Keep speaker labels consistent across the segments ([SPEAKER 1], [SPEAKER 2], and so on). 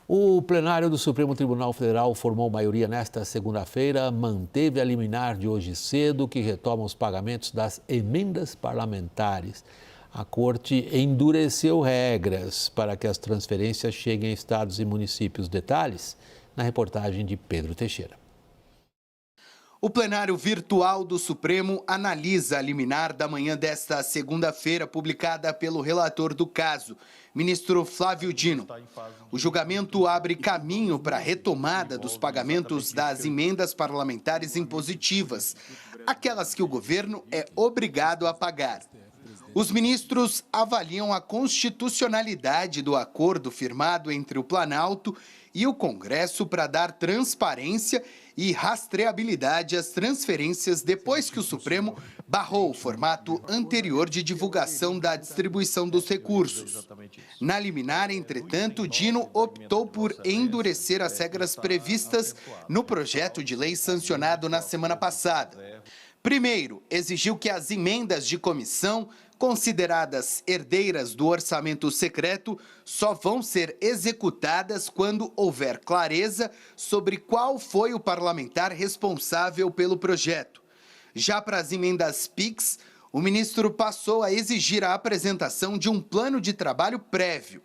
[SPEAKER 1] O plenário do Supremo Tribunal Federal formou maioria nesta segunda-feira, manteve a liminar de hoje cedo, que retoma os pagamentos das emendas parlamentares. A Corte endureceu regras para que as transferências cheguem a estados e municípios. Detalhes na reportagem de Pedro Teixeira.
[SPEAKER 2] O plenário virtual do Supremo analisa a liminar da manhã desta segunda-feira, publicada pelo relator do caso, ministro Flávio Dino. O julgamento abre caminho para a retomada dos pagamentos das emendas parlamentares impositivas, aquelas que o governo é obrigado a pagar. Os ministros avaliam a constitucionalidade do acordo firmado entre o Planalto e o Congresso para dar transparência e rastreabilidade às transferências depois que o Supremo barrou o formato anterior de divulgação da distribuição dos recursos. Na liminar, entretanto, Dino optou por endurecer as regras previstas no projeto de lei sancionado na semana passada. Primeiro, exigiu que as emendas de comissão, consideradas herdeiras do orçamento secreto, só vão ser executadas quando houver clareza sobre qual foi o parlamentar responsável pelo projeto. Já para as emendas PIX, o ministro passou a exigir a apresentação de um plano de trabalho prévio.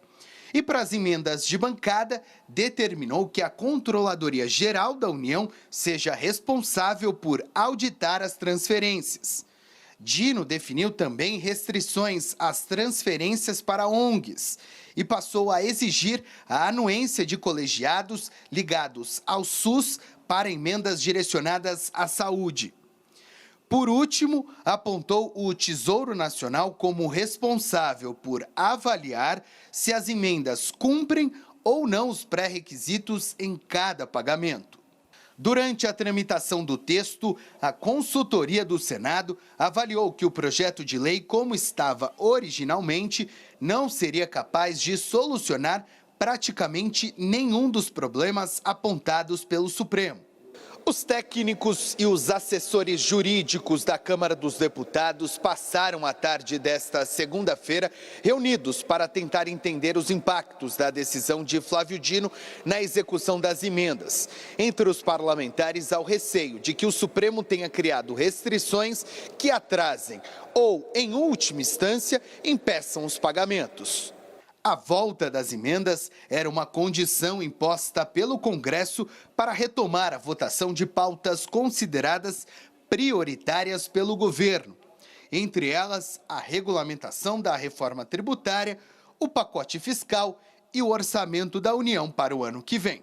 [SPEAKER 2] E para as emendas de bancada, determinou que a Controladoria Geral da União seja responsável por auditar as transferências. Dino definiu também restrições às transferências para ONGs e passou a exigir a anuência de colegiados ligados ao SUS para emendas direcionadas à saúde. Por último, apontou o Tesouro Nacional como responsável por avaliar se as emendas cumprem ou não os pré-requisitos em cada pagamento. Durante a tramitação do texto, a consultoria do Senado avaliou que o projeto de lei, como estava originalmente, não seria capaz de solucionar praticamente nenhum dos problemas apontados pelo Supremo. Os técnicos e os assessores jurídicos da Câmara dos Deputados passaram a tarde desta segunda-feira reunidos para tentar entender os impactos da decisão de Flávio Dino na execução das emendas. Entre os parlamentares, há o receio de que o Supremo tenha criado restrições que atrasem ou, em última instância, impeçam os pagamentos. A volta das emendas era uma condição imposta pelo Congresso para retomar a votação de pautas consideradas prioritárias pelo governo. Entre elas, a regulamentação da reforma tributária, o pacote fiscal e o orçamento da União para o ano que vem.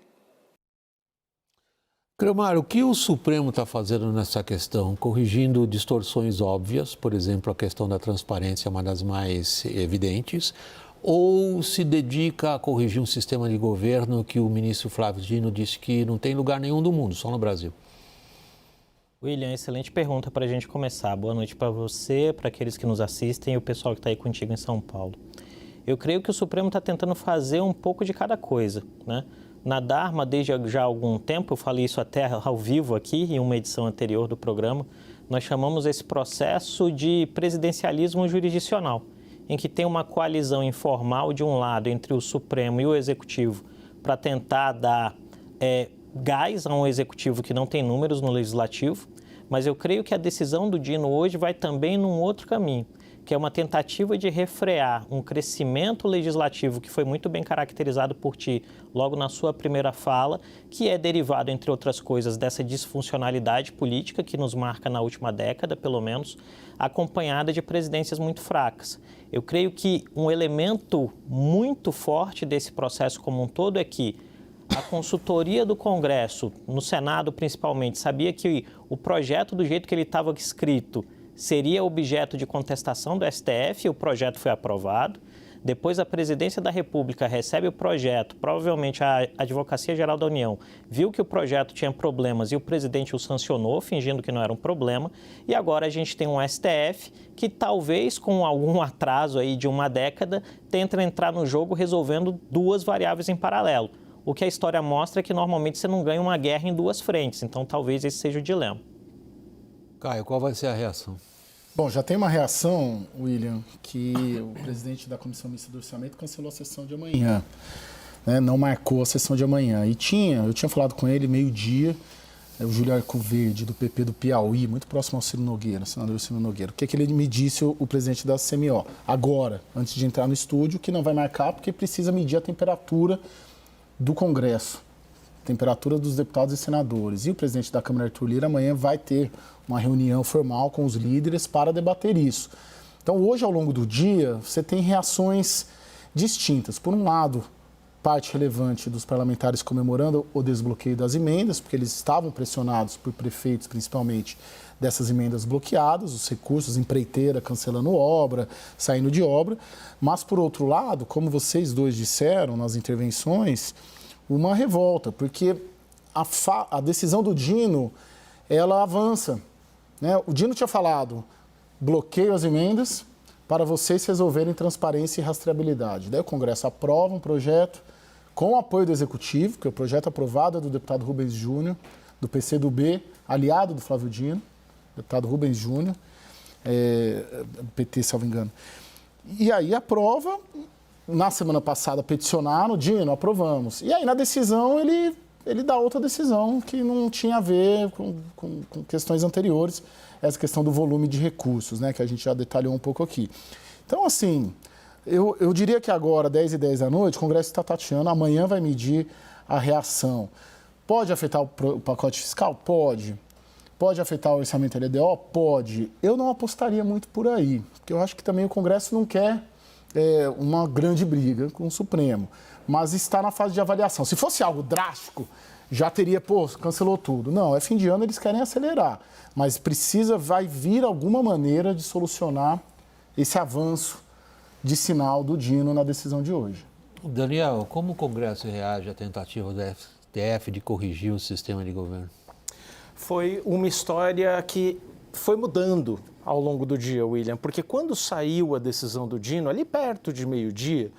[SPEAKER 1] Creomar, o que o Supremo está fazendo nessa questão? Corrigindo distorções óbvias, por exemplo, a questão da transparência é uma das mais evidentes, ou se dedica a corrigir um sistema de governo que o ministro Flávio Dino disse que não tem lugar nenhum do mundo, só no Brasil?
[SPEAKER 3] William, excelente pergunta para a gente começar. Boa noite para você, para aqueles que nos assistem e o pessoal que está aí contigo em São Paulo. Eu creio que o Supremo está tentando fazer um pouco de cada coisa, né? Na Dharma, desde já há algum tempo, eu falei isso até ao vivo aqui, em uma edição anterior do programa, nós chamamos esse processo de presidencialismo jurisdicional, em que tem uma coalizão informal de um lado entre o Supremo e o Executivo para tentar dar gás a um Executivo que não tem números no Legislativo, mas eu creio que a decisão do Dino hoje vai também num outro caminho, que é uma tentativa de refrear um crescimento legislativo que foi muito bem caracterizado por ti logo na sua primeira fala, que é derivado, entre outras coisas, dessa disfuncionalidade política que nos marca na última década, pelo menos, acompanhada de presidências muito fracas. Eu creio que um elemento muito forte desse processo como um todo é que a consultoria do Congresso, no Senado principalmente, sabia que o projeto do jeito que ele estava escrito seria objeto de contestação do STF, o projeto foi aprovado. Depois a Presidência da República recebe o projeto, provavelmente a Advocacia Geral da União viu que o projeto tinha problemas e o presidente o sancionou, fingindo que não era um problema. E agora a gente tem um STF que talvez com algum atraso aí de uma década tenta entrar no jogo resolvendo duas variáveis em paralelo. O que a história mostra é que normalmente você não ganha uma guerra em duas frentes, então talvez esse seja o dilema.
[SPEAKER 1] Caio, qual vai ser a reação?
[SPEAKER 4] Bom, já tem uma reação, William, que o presidente da Comissão Mista do Orçamento cancelou a sessão de amanhã. né, não marcou a sessão de amanhã. E eu tinha falado com ele meio-dia, o Júlio Arcoverde, do PP do Piauí, muito próximo ao Ciro Nogueira, senador Ciro Nogueira. O que ele me disse, o presidente da CMO, agora, antes de entrar no estúdio, que não vai marcar porque precisa medir a temperatura do Congresso, temperatura dos deputados e senadores. E o presidente da Câmara, Arthur Lira, amanhã vai ter uma reunião formal com os líderes para debater isso. Então, hoje, ao longo do dia, você tem reações distintas. Por um lado, parte relevante dos parlamentares comemorando o desbloqueio das emendas, porque eles estavam pressionados por prefeitos, principalmente, dessas emendas bloqueadas, os recursos, empreiteira cancelando obra, saindo de obra. Mas, por outro lado, como vocês dois disseram nas intervenções, uma revolta, porque a decisão do Dino, ela avança, né? O Dino tinha falado, bloqueio as emendas para vocês resolverem transparência e rastreabilidade. Daí o Congresso aprova um projeto com o apoio do Executivo, que é o projeto aprovado é do deputado Rubens Júnior, do PCdoB, aliado do Flávio Dino, deputado Rubens Júnior, PT, salvo engano. E aí aprova, na semana passada peticionaram, Dino, aprovamos. E aí na decisão ele dá outra decisão que não tinha a ver com questões anteriores, essa questão do volume de recursos, né, que a gente já detalhou um pouco aqui. Então, assim, eu diria que agora, 10h10 da noite, o Congresso está tateando, amanhã vai medir a reação. Pode afetar o pacote fiscal? Pode. Pode afetar o orçamento LDO? Pode. Eu não apostaria muito por aí, porque eu acho que também o Congresso não quer uma grande briga com o Supremo, mas está na fase de avaliação. Se fosse algo drástico, já teria, cancelou tudo. Não, é fim de ano, eles querem acelerar, mas vai vir alguma maneira de solucionar esse avanço de sinal do Dino na decisão de hoje.
[SPEAKER 1] Daniel, como o Congresso reage à tentativa do STF de corrigir o sistema de governo?
[SPEAKER 5] Foi uma história que foi mudando ao longo do dia, William, porque quando saiu a decisão do Dino, ali perto de meio-dia,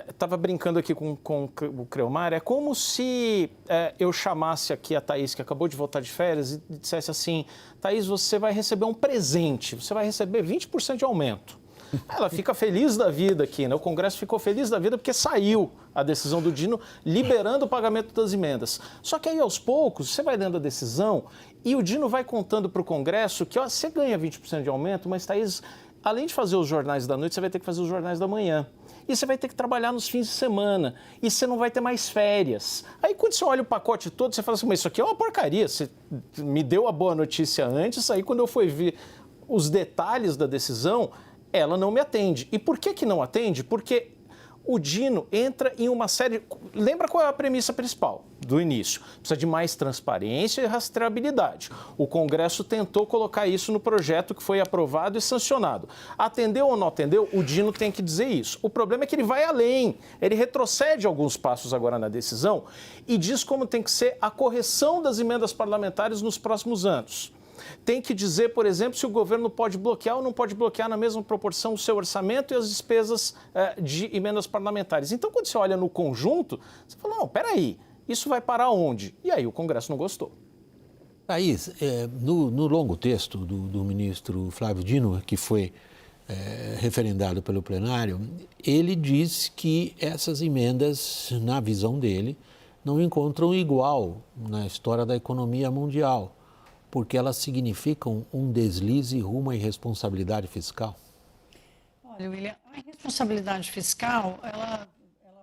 [SPEAKER 5] estava brincando aqui com o Creomar, é como se eu chamasse aqui a Thaís, que acabou de voltar de férias, e dissesse assim, Thaís, você vai receber um presente, você vai receber 20% de aumento. Ela fica feliz da vida aqui, né? O Congresso ficou feliz da vida porque saiu a decisão do Dino liberando o pagamento das emendas. Só que aí, aos poucos, você vai dando a decisão e o Dino vai contando para o Congresso que você ganha 20% de aumento, mas, Thaís, além de fazer os jornais da noite, você vai ter que fazer os jornais da manhã. E você vai ter que trabalhar nos fins de semana. E você não vai ter mais férias. Aí, quando você olha o pacote todo, você fala assim, mas isso aqui é uma porcaria. Você me deu a boa notícia antes, aí quando eu fui ver os detalhes da decisão, ela não me atende. E por que não atende? Porque o Dino entra em uma série... Lembra qual é a premissa principal do início? Precisa de mais transparência e rastreabilidade. O Congresso tentou colocar isso no projeto que foi aprovado e sancionado. Atendeu ou não atendeu? O Dino tem que dizer isso. O problema é que ele vai além. Ele retrocede alguns passos agora na decisão e diz como tem que ser a correção das emendas parlamentares nos próximos anos. Tem que dizer, por exemplo, se o governo pode bloquear ou não pode bloquear na mesma proporção o seu orçamento e as despesas de emendas parlamentares. Então, quando você olha no conjunto, você fala, não, peraí, isso vai parar onde? E aí o Congresso não gostou.
[SPEAKER 1] Thaís, no longo texto do ministro Flávio Dino, que foi referendado pelo plenário, ele diz que essas emendas, na visão dele, não encontram igual na história da economia mundial, porque elas significam um deslize rumo à irresponsabilidade fiscal?
[SPEAKER 6] Olha, William, a irresponsabilidade fiscal, ela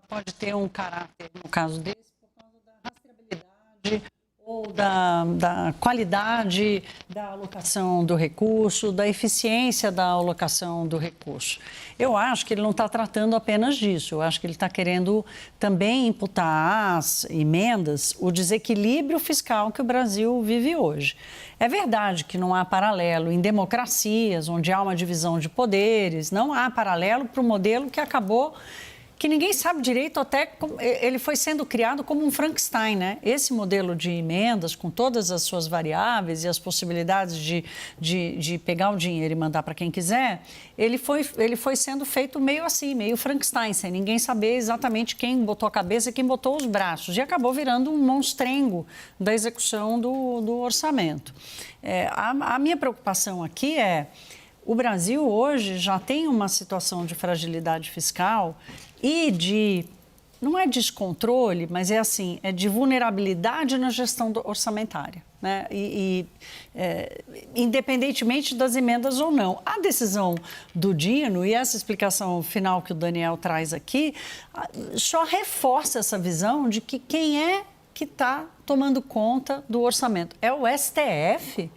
[SPEAKER 6] pode ter um caráter, no caso desse, por causa da rastreabilidade ou da qualidade da alocação do recurso, da eficiência da alocação do recurso. Eu acho que ele não está tratando apenas disso, eu acho que ele está querendo também imputar às emendas o desequilíbrio fiscal que o Brasil vive hoje. É verdade que não há paralelo em democracias, onde há uma divisão de poderes, não há paralelo para o modelo que acabou... que ninguém sabe direito, até ele foi sendo criado como um Frankenstein, né? Esse modelo de emendas, com todas as suas variáveis e as possibilidades de pegar o dinheiro e mandar para quem quiser, ele foi sendo feito meio assim, meio Frankenstein, sem ninguém saber exatamente quem botou a cabeça e quem botou os braços. E acabou virando um monstrengo da execução do orçamento. A minha preocupação aqui é... O Brasil hoje já tem uma situação de fragilidade fiscal e de não é descontrole, mas é assim, é de vulnerabilidade na gestão orçamentária, né? Independentemente das emendas ou não. A decisão do Dino e essa explicação final que o Daniel traz aqui só reforça essa visão de que quem é que está tomando conta do orçamento? É o STF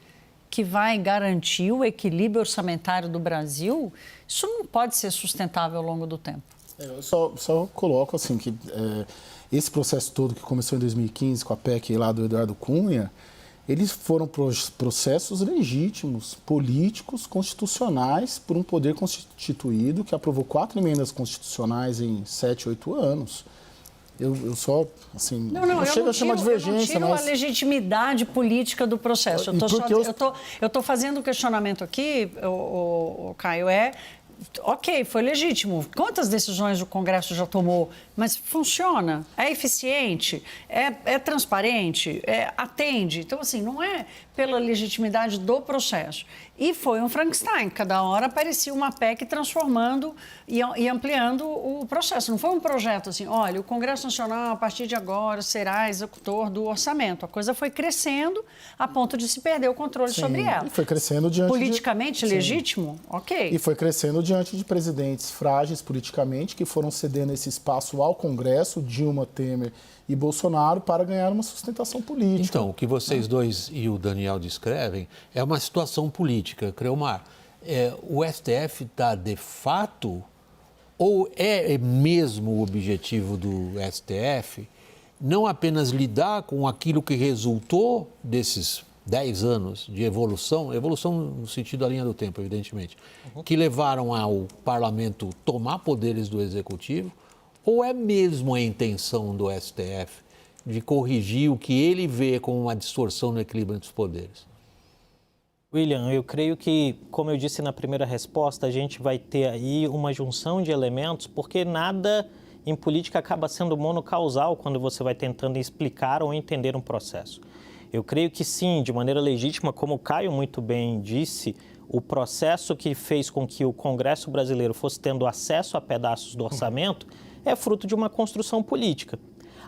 [SPEAKER 6] que vai garantir o equilíbrio orçamentário do Brasil? Isso não pode ser sustentável ao longo do tempo.
[SPEAKER 4] Eu só coloco assim que esse processo todo que começou em 2015 com a PEC lá do Eduardo Cunha, eles foram processos legítimos, políticos, constitucionais, por um poder constituído que aprovou 4 emendas constitucionais em 7, 8 anos. Eu só, assim, não chego a chamar divergência,
[SPEAKER 6] mas... Eu não tiro a legitimidade política do processo. Eu estou fazendo um questionamento aqui, Caio, ok, foi legítimo. Quantas decisões o Congresso já tomou? Mas funciona? É eficiente? É transparente? Atende? Então, assim, não é pela legitimidade do processo. E foi um Frankenstein. Cada hora aparecia uma PEC transformando e ampliando o processo. Não foi um projeto assim, olha, o Congresso Nacional, a partir de agora, será executor do orçamento. A coisa foi crescendo a ponto de se perder o controle sobre ela.
[SPEAKER 4] E foi crescendo diante
[SPEAKER 6] politicamente legítimo? Ok.
[SPEAKER 4] E foi crescendo diante de presidentes frágeis politicamente que foram cedendo esse espaço ao Congresso, Dilma, Temer e Bolsonaro, para ganhar uma sustentação política.
[SPEAKER 1] Então, o que vocês dois e o Daniel descrevem é uma situação política. Creomar, o STF está de fato, ou é mesmo o objetivo do STF, não apenas lidar com aquilo que resultou desses 10 anos de evolução no sentido da linha do tempo, evidentemente, que levaram ao parlamento tomar poderes do executivo, ou é mesmo a intenção do STF de corrigir o que ele vê como uma distorção no equilíbrio entre os poderes?
[SPEAKER 3] William, eu creio que, como eu disse na primeira resposta, a gente vai ter aí uma junção de elementos, porque nada em política acaba sendo monocausal quando você vai tentando explicar ou entender um processo. Eu creio que sim, de maneira legítima, como o Caio muito bem disse, o processo que fez com que o Congresso brasileiro fosse tendo acesso a pedaços do orçamento é fruto de uma construção política.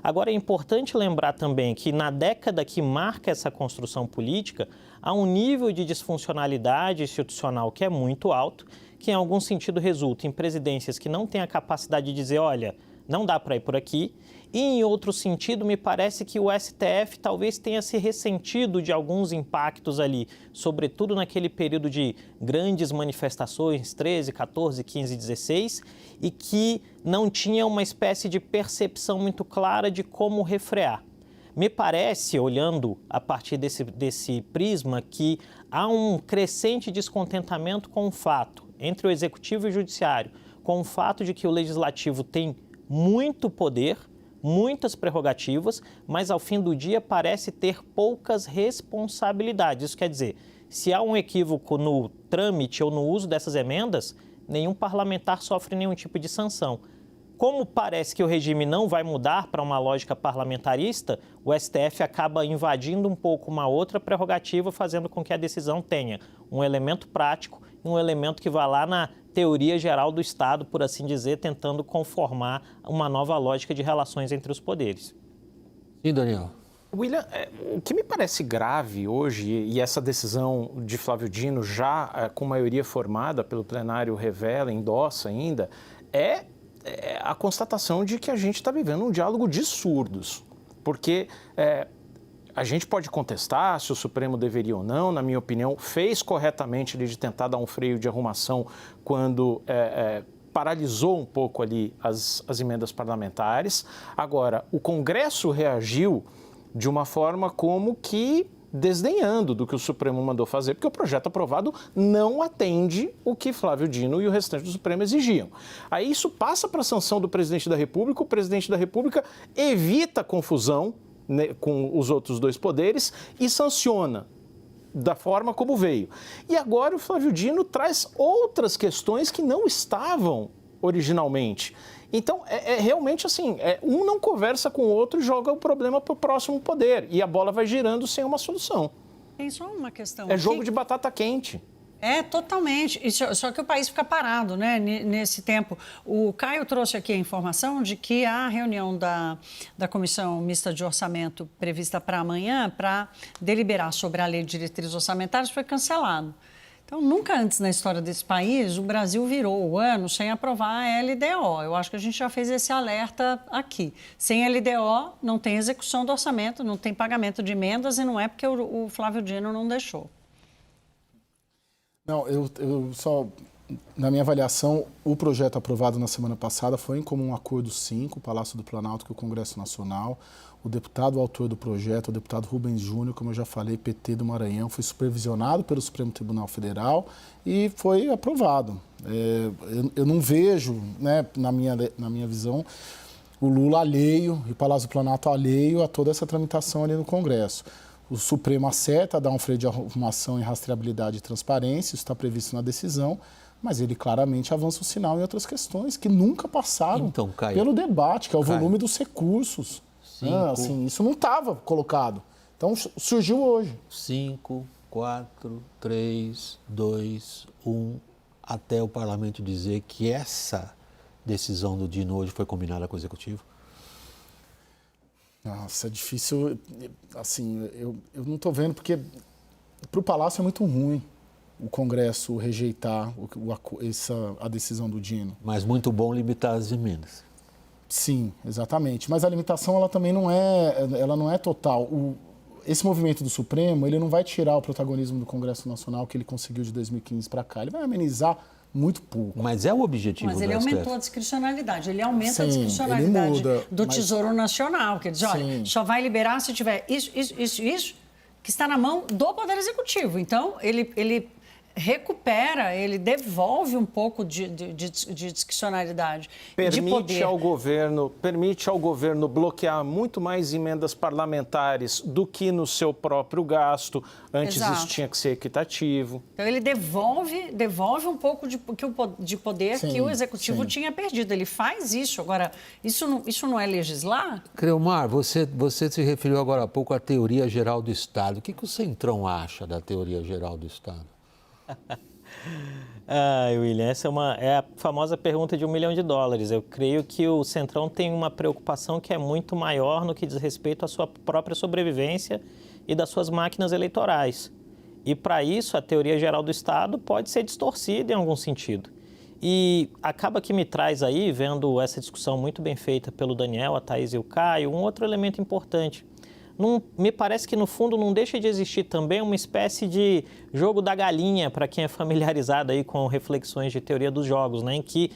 [SPEAKER 3] Agora, é importante lembrar também que na década que marca essa construção política, há um nível de disfuncionalidade institucional que é muito alto, que em algum sentido resulta em presidências que não têm a capacidade de dizer, olha, não dá para ir por aqui. E, em outro sentido, me parece que o STF talvez tenha se ressentido de alguns impactos ali, sobretudo naquele período de grandes manifestações, 13, 14, 15, 16, e que não tinha uma espécie de percepção muito clara de como refrear. Me parece, olhando a partir desse prisma, que há um crescente descontentamento com o fato, entre o Executivo e o Judiciário, com o fato de que o Legislativo tem muito poder, muitas prerrogativas, mas ao fim do dia parece ter poucas responsabilidades. Isso quer dizer, se há um equívoco no trâmite ou no uso dessas emendas, nenhum parlamentar sofre nenhum tipo de sanção. Como parece que o regime não vai mudar para uma lógica parlamentarista, o STF acaba invadindo um pouco uma outra prerrogativa, fazendo com que a decisão tenha um elemento prático e um elemento que vá lá na teoria geral do Estado, por assim dizer, tentando conformar uma nova lógica de relações entre os poderes.
[SPEAKER 1] E Daniel?
[SPEAKER 5] William, o que me parece grave hoje, e essa decisão de Flávio Dino já com maioria formada pelo plenário revela, endossa ainda, é a constatação de que a gente está vivendo um diálogo de surdos. Porque a gente pode contestar se o Supremo deveria ou não, na minha opinião, fez corretamente de tentar dar um freio de arrumação quando paralisou um pouco ali as emendas parlamentares. Agora, o Congresso reagiu de uma forma como que desdenhando do que o Supremo mandou fazer, porque o projeto aprovado não atende o que Flávio Dino e o restante do Supremo exigiam. Aí isso passa para a sanção do presidente da República, o presidente da República evita confusão, né, com os outros dois poderes e sanciona da forma como veio. E agora o Flávio Dino traz outras questões que não estavam originalmente. Então, realmente assim, um não conversa com o outro e joga o problema para o próximo poder. E a bola vai girando sem uma solução.
[SPEAKER 6] Tem só uma questão.
[SPEAKER 5] É jogo de batata quente.
[SPEAKER 6] Totalmente. Só que o país fica parado, né, nesse tempo. O Caio trouxe aqui a informação de que a reunião da Comissão Mista de Orçamento prevista para amanhã, para deliberar sobre a Lei de Diretrizes Orçamentárias, foi cancelado. Então, nunca antes na história desse país, o Brasil virou o ano sem aprovar a LDO. Eu acho que a gente já fez esse alerta aqui. Sem LDO, não tem execução do orçamento, não tem pagamento de emendas e não é porque o Flávio Dino não deixou.
[SPEAKER 4] Não, eu só, na minha avaliação, o projeto aprovado na semana passada foi em comum acordo, sim, com o Palácio do Planalto, com o Congresso Nacional. O deputado autor do projeto, o deputado Rubens Júnior, como eu já falei, PT do Maranhão, foi supervisionado pelo Supremo Tribunal Federal e foi aprovado. Eu não vejo, né, na minha visão, o Lula alheio e o Palácio do Planalto alheio a toda essa tramitação ali no Congresso. O Supremo acerta, dá um freio de arrumação em rastreabilidade e transparência, isso está previsto na decisão, mas ele claramente avança o sinal em outras questões que nunca passaram pelo debate, que é o volume dos recursos. Assim, isso não estava colocado. Então, surgiu hoje.
[SPEAKER 1] 5, 4, 3, 2, 1, até o parlamento dizer que essa decisão do Dino hoje foi combinada com o Executivo?
[SPEAKER 4] Nossa, é difícil, assim, eu não estou vendo, porque para o Palácio é muito ruim o Congresso rejeitar a decisão do Dino.
[SPEAKER 1] Mas muito bom limitar as emendas.
[SPEAKER 4] Sim, exatamente. Mas a limitação ela também não é total. Esse movimento do Supremo, ele não vai tirar o protagonismo do Congresso Nacional que ele conseguiu de 2015 para cá. Ele vai amenizar muito pouco.
[SPEAKER 1] Mas é o objetivo do STF.
[SPEAKER 6] Mas ele aumentou a discricionalidade. Ele aumenta a discricionalidade do Tesouro Nacional. Quer dizer, olha, só vai liberar se tiver isso, que está na mão do Poder Executivo. Então, ele recupera, ele devolve um pouco de discricionalidade.
[SPEAKER 5] Permite ao governo bloquear muito mais emendas parlamentares do que no seu próprio gasto. Antes isso tinha que ser equitativo.
[SPEAKER 6] Então ele devolve um pouco de poder que o Executivo tinha perdido. Ele faz isso. Agora, isso não é legislar?
[SPEAKER 1] Creomar, você se referiu agora há pouco à teoria geral do Estado. O que o Centrão acha da teoria geral do Estado?
[SPEAKER 3] William, essa é a famosa pergunta de $1 milhão. Eu creio que o Centrão tem uma preocupação que é muito maior no que diz respeito à sua própria sobrevivência e das suas máquinas eleitorais. E, para isso, a teoria geral do Estado pode ser distorcida em algum sentido. E acaba que me traz aí, vendo essa discussão muito bem feita pelo Daniel, a Thaís e o Caio, um outro elemento importante. Me parece que, no fundo, não deixa de existir também uma espécie de jogo da galinha, para quem é familiarizado aí com reflexões de teoria dos jogos, né, em que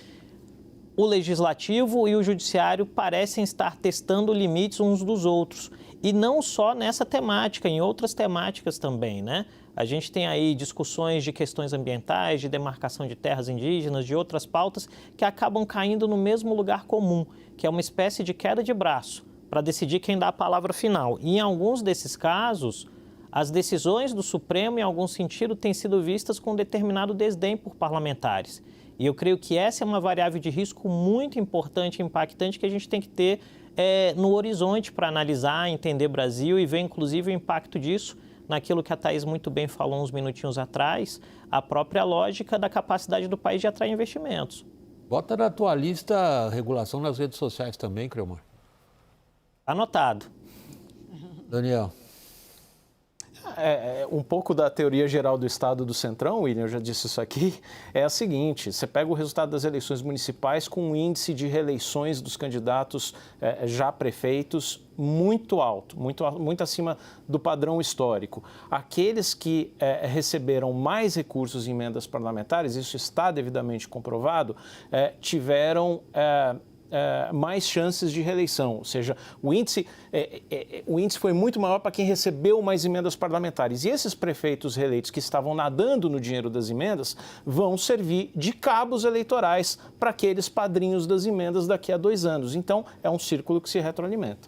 [SPEAKER 3] o Legislativo e o Judiciário parecem estar testando limites uns dos outros. E não só nessa temática, em outras temáticas também, né? A gente tem aí discussões de questões ambientais, de demarcação de terras indígenas, de outras pautas que acabam caindo no mesmo lugar comum, que é uma espécie de queda de braço, para decidir quem dá a palavra final. E em alguns desses casos, as decisões do Supremo, em algum sentido, têm sido vistas com determinado desdém por parlamentares. E eu creio que essa é uma variável de risco muito importante e impactante que a gente tem que ter no horizonte para analisar, entender Brasil e ver, inclusive, o impacto disso naquilo que a Thaís muito bem falou uns minutinhos atrás, a própria lógica da capacidade do país de atrair investimentos.
[SPEAKER 1] Bota na tua lista a regulação nas redes sociais também, Creomar.
[SPEAKER 3] Anotado.
[SPEAKER 1] Daniel.
[SPEAKER 5] Um pouco da teoria geral do Estado do Centrão, William, eu já disse isso aqui, é a seguinte: você pega o resultado das eleições municipais com um índice de reeleições dos candidatos já prefeitos muito alto, muito acima do padrão histórico. Aqueles que receberam mais recursos em emendas parlamentares, isso está devidamente comprovado, tiveram mais chances de reeleição, ou seja, o índice foi muito maior para quem recebeu mais emendas parlamentares. E esses prefeitos reeleitos que estavam nadando no dinheiro das emendas vão servir de cabos eleitorais para aqueles padrinhos das emendas daqui a 2 anos. Então, é um círculo que se retroalimenta.